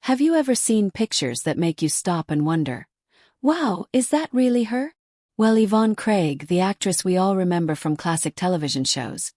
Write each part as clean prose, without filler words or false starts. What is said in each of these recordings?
Have you ever seen pictures that make you stop and wonder, wow, is that really her? Well, Yvonne Craig, the actress we all remember from classic television shows,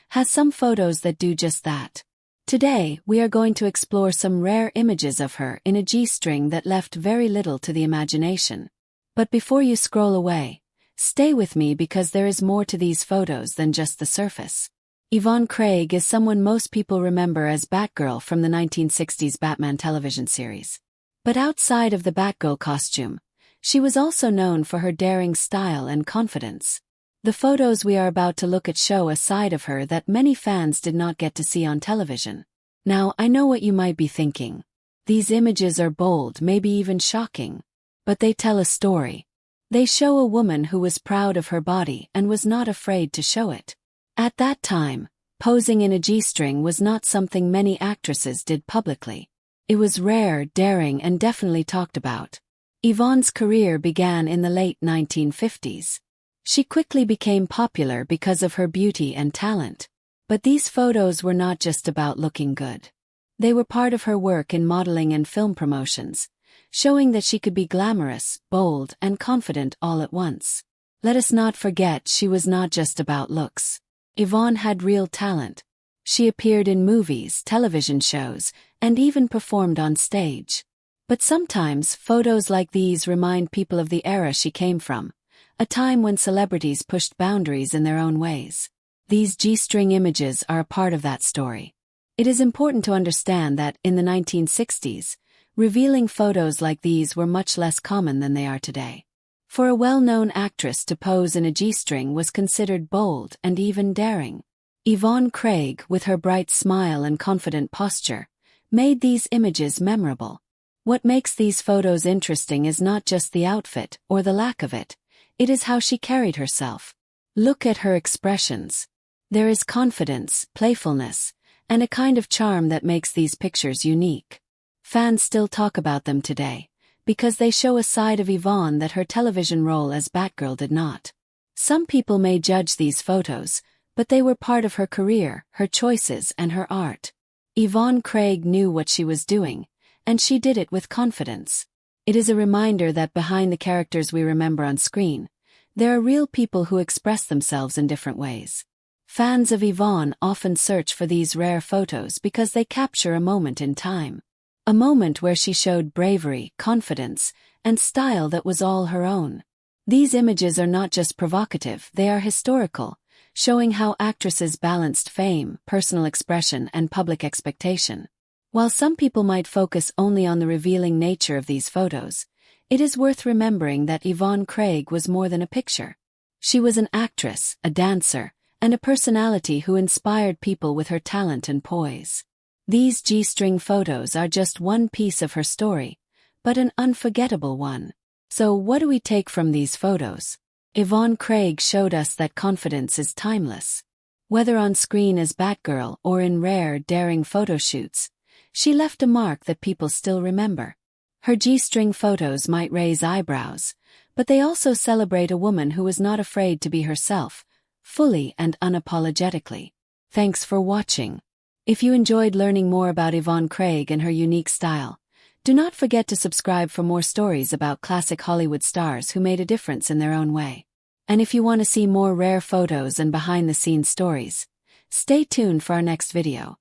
has some photos that do just that. Today, we are going to explore some rare images of her in a G-string that left very little to the imagination. But before you scroll away, stay with me because there is more to these photos than just the surface. Yvonne Craig is someone most people remember as Batgirl from the 1960s Batman television series. But outside of the Batgirl costume, she was also known for her daring style and confidence. The photos we are about to look at show a side of her that many fans did not get to see on television. Now, I know what you might be thinking. These images are bold, maybe even shocking. But they tell a story. They show a woman who was proud of her body and was not afraid to show it. At that time, posing in a G-string was not something many actresses did publicly. It was rare, daring, and definitely talked about. Yvonne's career began in the late 1950s. She quickly became popular because of her beauty and talent. But these photos were not just about looking good. They were part of her work in modeling and film promotions, showing that she could be glamorous, bold, and confident all at once. Let us not forget she was not just about looks. Yvonne had real talent. She appeared in movies, television shows, and even performed on stage. But sometimes, photos like these remind people of the era she came from, a time when celebrities pushed boundaries in their own ways. These G-string images are a part of that story. It is important to understand that, in the 1960s, revealing photos like these were much less common than they are today. For a well-known actress to pose in a G-string was considered bold and even daring. Yvonne Craig, with her bright smile and confident posture, made these images memorable. What makes these photos interesting is not just the outfit or the lack of it. It is how she carried herself. Look at her expressions. There is confidence, playfulness, and a kind of charm that makes these pictures unique. Fans still talk about them today, because they show a side of Yvonne that her television role as Batgirl did not. Some people may judge these photos, but they were part of her career, her choices, and her art. Yvonne Craig knew what she was doing, and she did it with confidence. It is a reminder that behind the characters we remember on screen, there are real people who express themselves in different ways. Fans of Yvonne often search for these rare photos because they capture a moment in time. A moment where she showed bravery, confidence, and style that was all her own. These images are not just provocative, they are historical, showing how actresses balanced fame, personal expression, and public expectation. While some people might focus only on the revealing nature of these photos, it is worth remembering that Yvonne Craig was more than a picture. She was an actress, a dancer, and a personality who inspired people with her talent and poise. These G-string photos are just one piece of her story, but an unforgettable one. So what do we take from these photos? Yvonne Craig showed us that confidence is timeless. Whether on screen as Batgirl or in rare, daring photo shoots, she left a mark that people still remember. Her G-string photos might raise eyebrows, but they also celebrate a woman who was not afraid to be herself, fully and unapologetically. Thanks for watching. If you enjoyed learning more about Yvonne Craig and her unique style, do not forget to subscribe for more stories about classic Hollywood stars who made a difference in their own way. And if you want to see more rare photos and behind-the-scenes stories, stay tuned for our next video.